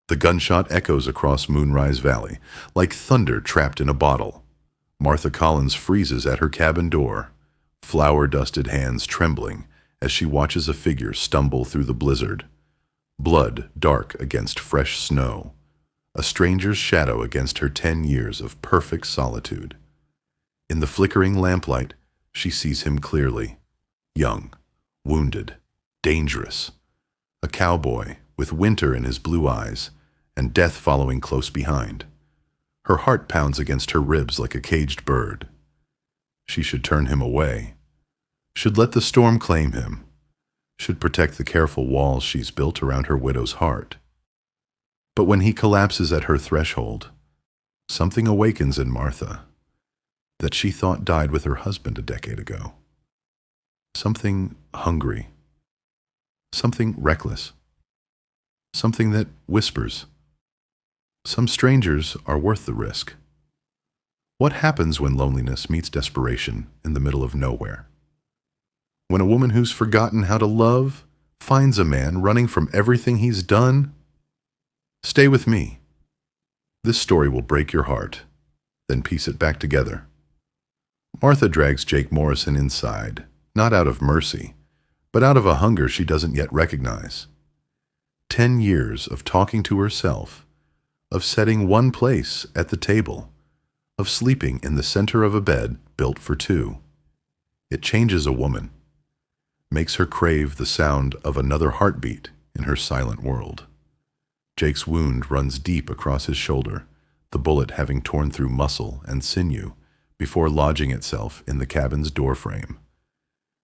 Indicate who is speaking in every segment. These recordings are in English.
Speaker 1: The gunshot echoes across Moonrise Valley, like thunder trapped in a bottle. Martha Collins freezes at her cabin door, flour-dusted hands trembling as she watches a figure stumble through the blizzard. Blood dark against fresh snow, a stranger's shadow against her 10 years of perfect solitude. In the flickering lamplight, she sees him clearly. Young, wounded, dangerous. A cowboy with winter in his blue eyes and death following close behind. Her heart pounds against her ribs like a caged bird. She should turn him away. Should let the storm claim him. Should protect the careful walls she's built around her widow's heart. But when he collapses at her threshold, something awakens in Martha that she thought died with her husband a decade ago. Something hungry. Something reckless. Something that whispers. Some strangers are worth the risk. What happens when loneliness meets desperation in the middle of nowhere? When a woman who's forgotten how to love finds a man running from everything he's done? Stay with me. This story will break your heart, then piece it back together. Martha drags Jake Morrison inside, not out of mercy, but out of a hunger she doesn't yet recognize. 10 years of talking to herself, of setting one place at the table, of sleeping in the center of a bed built for two. It changes a woman, makes her crave the sound of another heartbeat in her silent world. Jake's wound runs deep across his shoulder, the bullet having torn through muscle and sinew before lodging itself in the cabin's doorframe.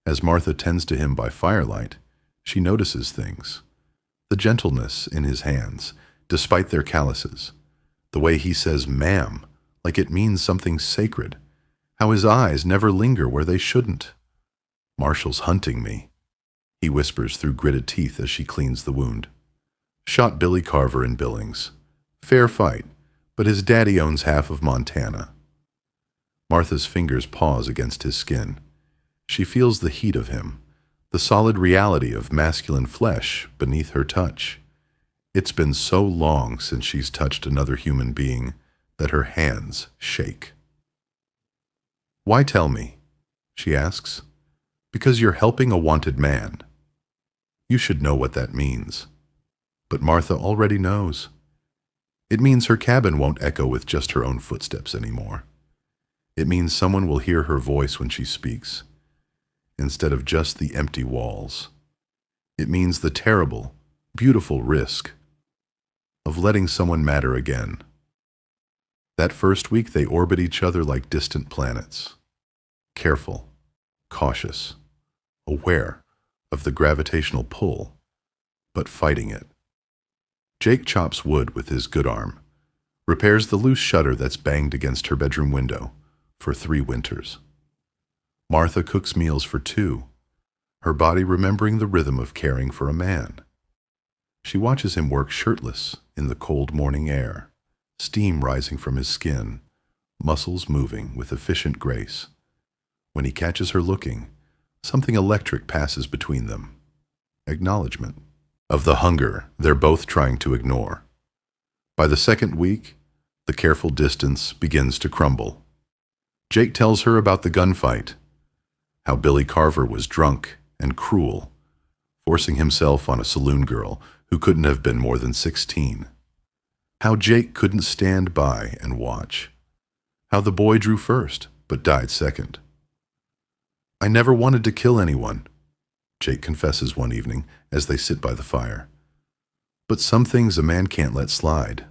Speaker 1: As Martha tends to him by firelight, she notices things. The gentleness in his hands, despite their calluses. The way he says ma'am, like it means something sacred. How his eyes never linger where they shouldn't. Marshall's hunting me, he whispers through gritted teeth as she cleans the wound. Shot Billy Carver in Billings. Fair fight, but his daddy owns half of Montana. Martha's fingers pause against his skin. She feels the heat of him, the solid reality of masculine flesh beneath her touch. It's been so long since she's touched another human being that her hands shake. Why tell me? She asks. Because you're helping a wanted man. You should know what that means. But Martha already knows. It means her cabin won't echo with just her own footsteps anymore. It means someone will hear her voice when she speaks, instead of just the empty walls. It means the terrible, beautiful risk of letting someone matter again. That first week they orbit each other like distant planets, careful, cautious, aware of the gravitational pull, but fighting it. Jake chops wood with his good arm, repairs the loose shutter that's banged against her bedroom window for 3 winters. Martha cooks meals for 2, her body remembering the rhythm of caring for a man. She watches him work shirtless in the cold morning air, steam rising from his skin, muscles moving with efficient grace. When he catches her looking, something electric passes between them. Acknowledgement of the hunger they're both trying to ignore. By the second week, the careful distance begins to crumble. Jake tells her about the gunfight, how Billy Carver was drunk and cruel, forcing himself on a saloon girl who couldn't have been more than 16. How Jake couldn't stand by and watch. How the boy drew first, but died second. I never wanted to kill anyone, Jake confesses one evening as they sit by the fire. But some things a man can't let slide.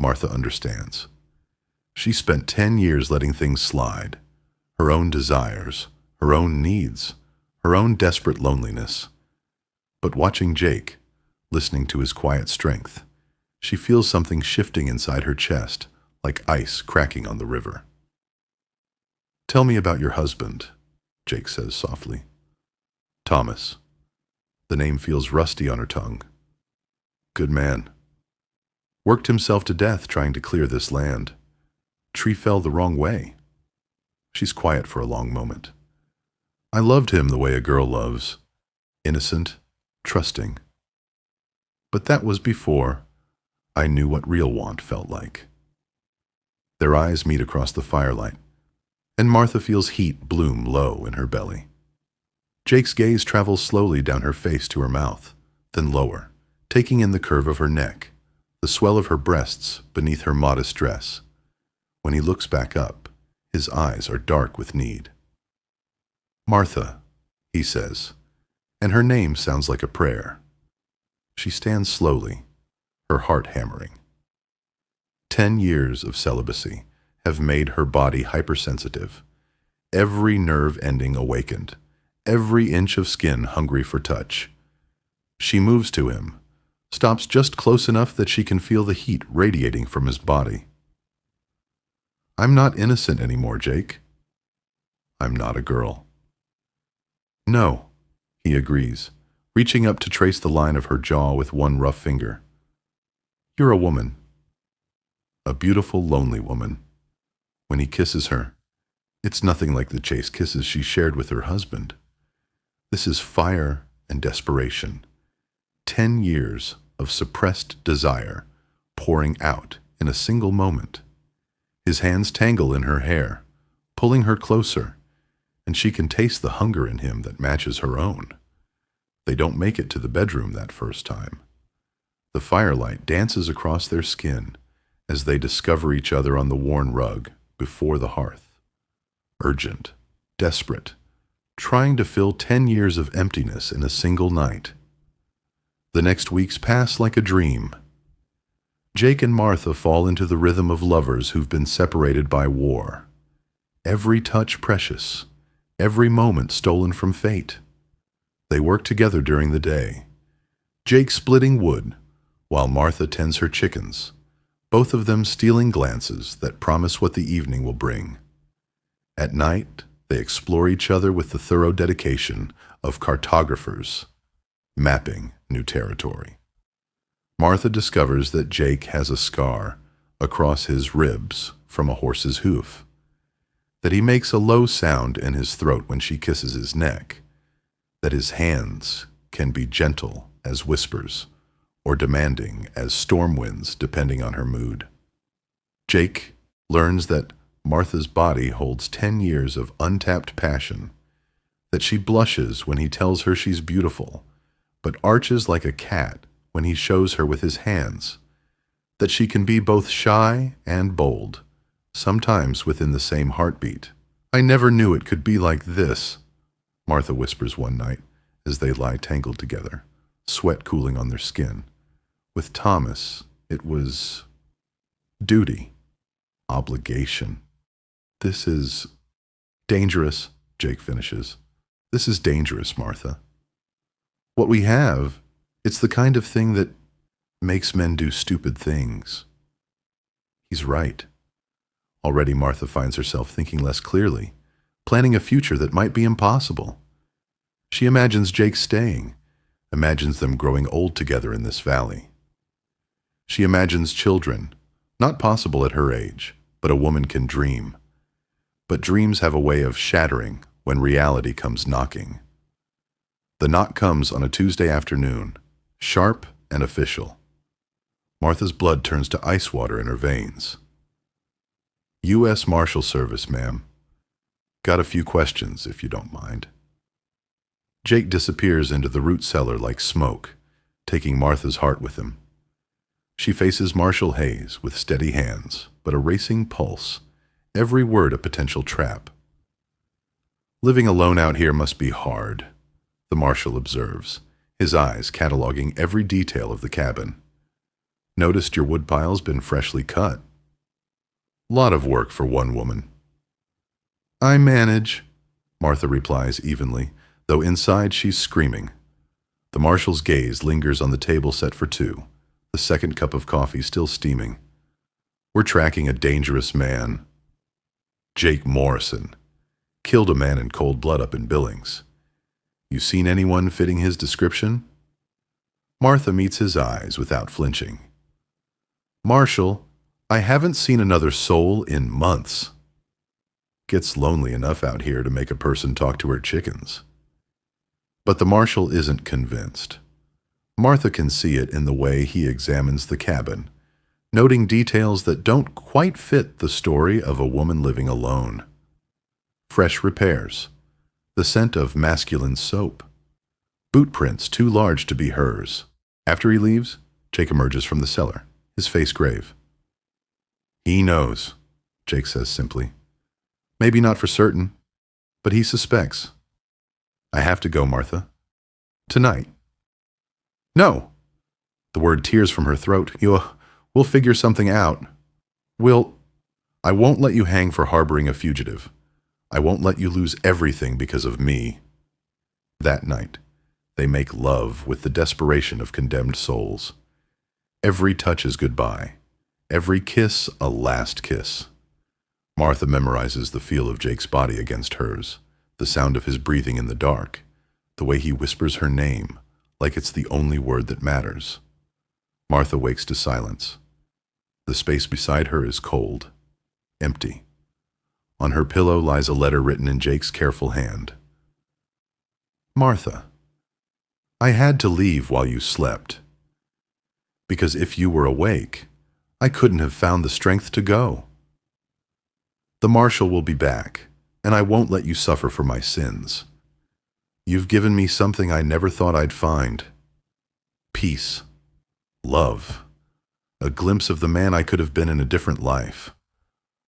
Speaker 1: Martha understands. She spent 10 years letting things slide. Her own desires, her own needs, her own desperate loneliness. But watching Jake, listening to his quiet strength, she feels something shifting inside her chest, like ice cracking on the river. Tell me about your husband, Jake says softly. Thomas. The name feels rusty on her tongue. Good man. Worked himself to death trying to clear this land. Tree fell the wrong way. She's quiet for a long moment. I loved him the way a girl loves. Innocent, trusting. But that was before. I knew what real want felt like. Their eyes meet across the firelight, and Martha feels heat bloom low in her belly. Jake's gaze travels slowly down her face to her mouth, then lower, taking in the curve of her neck, the swell of her breasts beneath her modest dress. When he looks back up, his eyes are dark with need. "Martha," he says, and her name sounds like a prayer. She stands slowly, her heart hammering. 10 years of celibacy have made her body hypersensitive, every nerve ending awakened, every inch of skin hungry for touch. She moves to him, stops just close enough that she can feel the heat radiating from his body. "I'm not innocent anymore, Jake. I'm not a girl." "No," he agrees, reaching up to trace the line of her jaw with one rough finger. "You're a woman. A beautiful, lonely woman." When he kisses her, it's nothing like the chaste kisses she shared with her husband. This is fire and desperation. 10 years of suppressed desire pouring out in a single moment. His hands tangle in her hair, pulling her closer, and she can taste the hunger in him that matches her own. They don't make it to the bedroom that first time. The firelight dances across their skin as they discover each other on the worn rug before the hearth. Urgent, desperate, trying to fill 10 years of emptiness in a single night. The next weeks pass like a dream. Jake and Martha fall into the rhythm of lovers who've been separated by war. Every touch precious, every moment stolen from fate. They work together during the day, Jake splitting wood, while Martha tends her chickens, both of them stealing glances that promise what the evening will bring. At night, they explore each other with the thorough dedication of cartographers, mapping new territory. Martha discovers that Jake has a scar across his ribs from a horse's hoof, that he makes a low sound in his throat when she kisses his neck, that his hands can be gentle as whispers or demanding as storm winds depending on her mood. Jake learns that Martha's body holds 10 years of untapped passion, that she blushes when he tells her she's beautiful, but arches like a cat when he shows her with his hands, that she can be both shy and bold, sometimes within the same heartbeat. "I never knew it could be like this," Martha whispers one night as they lie tangled together, sweat cooling on their skin. With Thomas, it was duty, obligation. "This is dangerous," Jake finishes. "This is dangerous, Martha. What we have, it's the kind of thing that makes men do stupid things." He's right. Already Martha finds herself thinking less clearly, planning a future that might be impossible. She imagines Jake staying, imagines them growing old together in this valley. She imagines children, not possible at her age, but a woman can dream. But dreams have a way of shattering when reality comes knocking. The knock comes on a Tuesday afternoon, sharp and official. Martha's blood turns to ice water in her veins. "U.S. Marshal Service, ma'am. Got a few questions, if you don't mind." Jake disappears into the root cellar like smoke, taking Martha's heart with him. She faces Marshal Hayes with steady hands, but a racing pulse, every word a potential trap. "Living alone out here must be hard," the Marshal observes, his eyes cataloging every detail of the cabin. "Noticed your woodpile's been freshly cut. Lot of work for one woman." "I manage," Martha replies evenly, though inside she's screaming. The Marshal's gaze lingers on the table set for two, the second cup of coffee still steaming. "We're tracking a dangerous man. Jake Morrison. Killed a man in cold blood up in Billings. You seen anyone fitting his description?" Martha meets his eyes without flinching. "Marshal, I haven't seen another soul in months." Gets lonely enough out here to make a person talk to her chickens. But the Marshal isn't convinced. Martha can see it in the way he examines the cabin, noting details that don't quite fit the story of a woman living alone. Fresh repairs, the scent of masculine soap, boot prints too large to be hers. After he leaves, Jake emerges from the cellar, his face grave. He knows, Jake says simply. Maybe not for certain, but he suspects. I have to go, Martha. Tonight. No. The word tears from her throat. We'll figure something out. I won't let you hang for harboring a fugitive. I won't let you lose everything because of me. That night, they make love with the desperation of condemned souls. Every touch is goodbye. Every kiss a last kiss. Martha memorizes the feel of Jake's body against hers, the sound of his breathing in the dark, the way he whispers her name, like it's the only word that matters. Martha wakes to silence. The space beside her is cold, empty. On her pillow lies a letter written in Jake's careful hand. Martha, I had to leave while you slept. Because if you were awake, I couldn't have found the strength to go. The marshal will be back, and I won't let you suffer for my sins. You've given me something I never thought I'd find. Peace. Love. A glimpse of the man I could have been in a different life.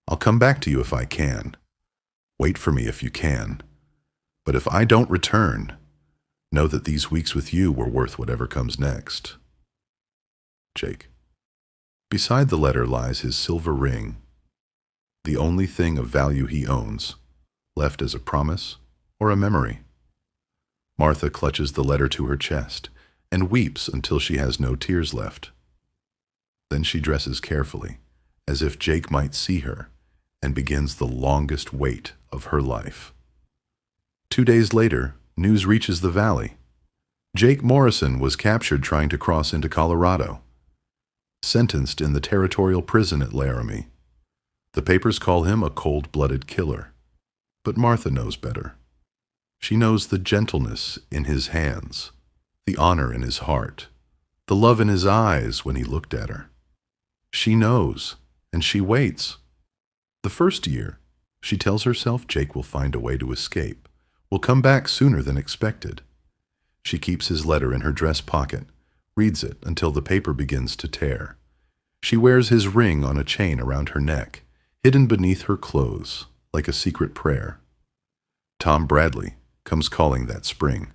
Speaker 1: I'll come back to you if I can. Wait for me if you can. But if I don't return, know that these weeks with you were worth whatever comes next. Jake. Beside the letter lies his silver ring, the only thing of value he owns, left as a promise or a memory. Martha clutches the letter to her chest and weeps until she has no tears left. Then she dresses carefully, as if Jake might see her, and begins the longest wait of her life. 2 days later, news reaches the valley. Jake Morrison was captured trying to cross into Colorado, sentenced in the territorial prison at Laramie. The papers call him a cold-blooded killer, but Martha knows better. She knows the gentleness in his hands, the honor in his heart, the love in his eyes when he looked at her. She knows, and she waits. The first year, she tells herself Jake will find a way to escape, will come back sooner than expected. She keeps his letter in her dress pocket, reads it until the paper begins to tear. She wears his ring on a chain around her neck, hidden beneath her clothes, like a secret prayer. Tom Bradley comes calling that spring,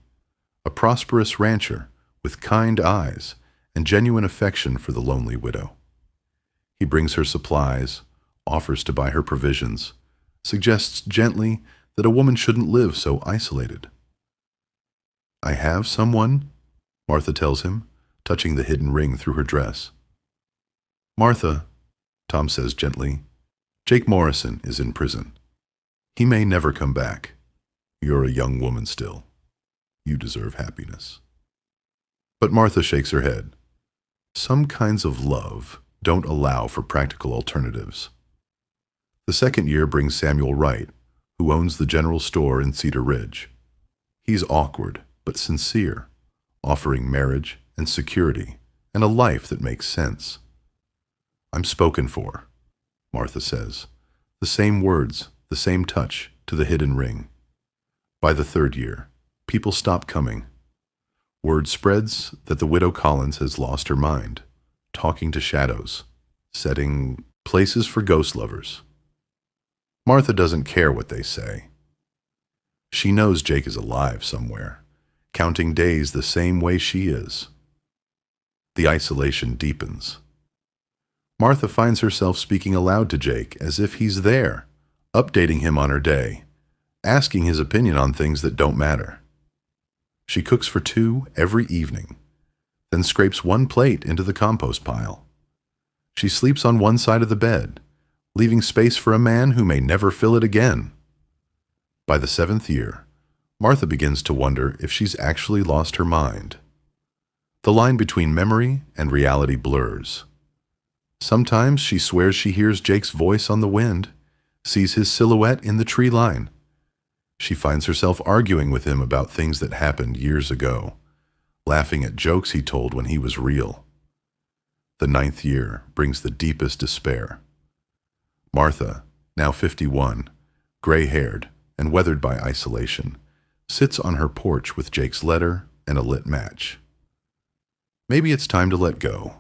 Speaker 1: a prosperous rancher with kind eyes and genuine affection for the lonely widow. He brings her supplies, offers to buy her provisions, suggests gently that a woman shouldn't live so isolated. I have someone, Martha tells him, touching the hidden ring through her dress. Martha, Tom says gently, Jake Morrison is in prison. He may never come back. You're a young woman still. You deserve happiness. But Martha shakes her head. Some kinds of love don't allow for practical alternatives. The second year brings Samuel Wright, who owns the general store in Cedar Ridge. He's awkward, but sincere, offering marriage and security and a life that makes sense. I'm spoken for, Martha says, the same words, the same touch to the hidden ring. By the third year, people stop coming. Word spreads that the widow Collins has lost her mind, talking to shadows, setting places for ghost lovers. Martha doesn't care what they say. She knows Jake is alive somewhere, counting days the same way she is. The isolation deepens. Martha finds herself speaking aloud to Jake as if he's there, updating him on her day, asking his opinion on things that don't matter. She cooks for 2 every evening, then scrapes 1 plate into the compost pile. She sleeps on one side of the bed, leaving space for a man who may never fill it again. By the 7th year, Martha begins to wonder if she's actually lost her mind. The line between memory and reality blurs. Sometimes she swears she hears Jake's voice on the wind, sees his silhouette in the tree line. She finds herself arguing with him about things that happened years ago, laughing at jokes he told when he was real. The 9th year brings the deepest despair. Martha, now 51, gray-haired and weathered by isolation, sits on her porch with Jake's letter and a lit match. Maybe it's time to let go.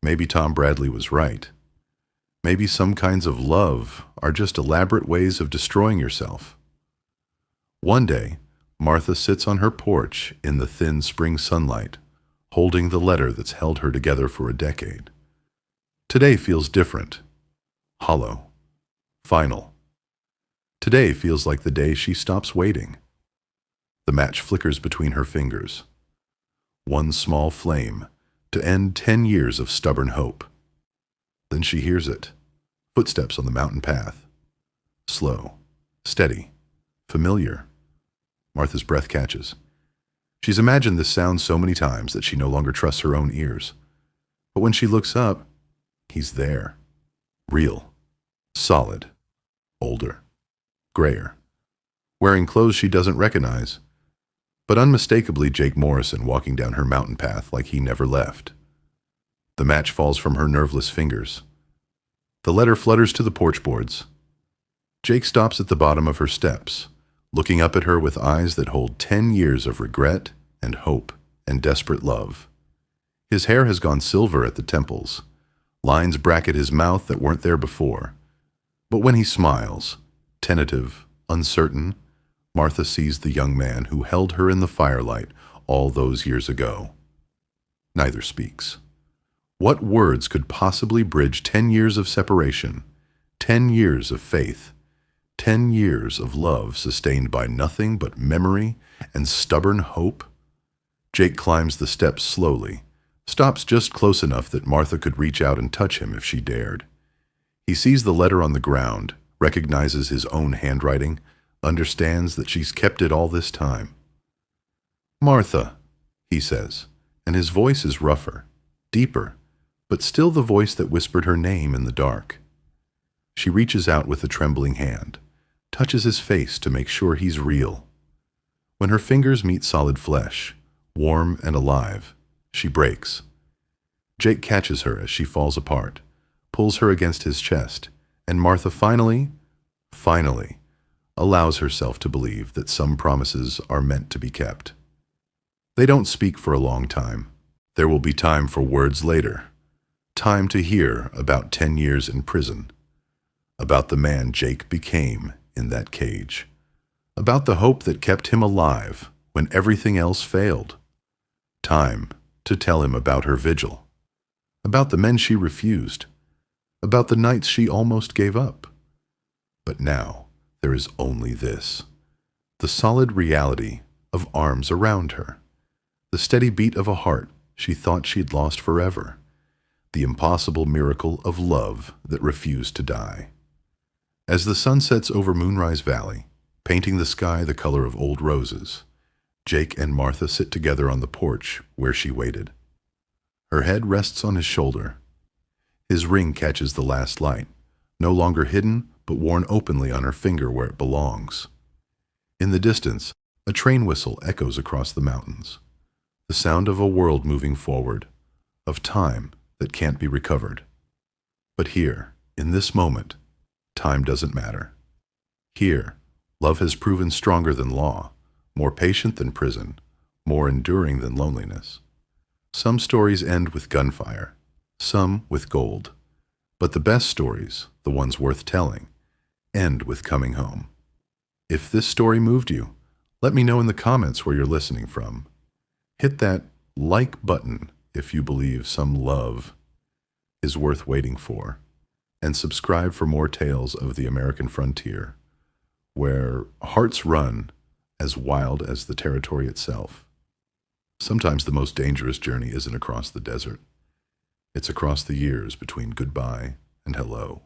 Speaker 1: Maybe Tom Bradley was right. Maybe some kinds of love are just elaborate ways of destroying yourself. One day, Martha sits on her porch in the thin spring sunlight, holding the letter that's held her together for a decade. Today feels different, hollow, final. Today feels like the day she stops waiting. The match flickers between her fingers. One small flame to end 10 years of stubborn hope. Then she hears it. Footsteps on the mountain path. Slow, steady, familiar. Martha's breath catches. She's imagined this sound so many times that she no longer trusts her own ears. But when she looks up, he's there. Real, solid, older, grayer, wearing clothes she doesn't recognize, but unmistakably Jake Morrison walking down her mountain path like he never left. The match falls from her nerveless fingers. The letter flutters to the porch boards. Jake stops at the bottom of her steps, looking up at her with eyes that hold 10 years of regret and hope and desperate love. His hair has gone silver at the temples. Lines bracket his mouth that weren't there before. But when he smiles, tentative, uncertain, Martha sees the young man who held her in the firelight all those years ago. Neither speaks. What words could possibly bridge 10 years of separation, 10 years of faith, 10 years of love sustained by nothing but memory and stubborn hope? Jake climbs the steps slowly, stops just close enough that Martha could reach out and touch him if she dared. He sees the letter on the ground, recognizes his own handwriting, understands that she's kept it all this time. "Martha," he says, and his voice is rougher, deeper, but still the voice that whispered her name in the dark. She reaches out with a trembling hand, touches his face to make sure he's real. When her fingers meet solid flesh, warm and alive, she breaks. Jake catches her as she falls apart, pulls her against his chest, and Martha finally allows herself to believe that some promises are meant to be kept. They don't speak for a long time. There will be time for words later. Time to hear about 10 years in prison. About the man Jake became in that cage. About the hope that kept him alive when everything else failed. Time to tell him about her vigil. About the men she refused. About the nights she almost gave up. But now there is only this. The solid reality of arms around her. The steady beat of a heart she thought she'd lost forever. The impossible miracle of love that refused to die. As the sun sets over Moonrise Valley, painting the sky the color of old roses, Jake and Martha sit together on the porch where she waited. Her head rests on his shoulder. His ring catches the last light, no longer hidden but worn openly on her finger where it belongs. In the distance, a train whistle echoes across the mountains. The sound of a world moving forward, of time that can't be recovered. But here, in this moment, time doesn't matter. Here, love has proven stronger than law, more patient than prison, more enduring than loneliness. Some stories end with gunfire, some with gold. But the best stories, the ones worth telling, end with coming home. If this story moved you, let me know in the comments where you're listening from. Hit that like button if you believe some love is worth waiting for, and subscribe for more tales of the American frontier, where hearts run as wild as the territory itself. Sometimes the most dangerous journey isn't across the desert. It's across the years between goodbye and hello.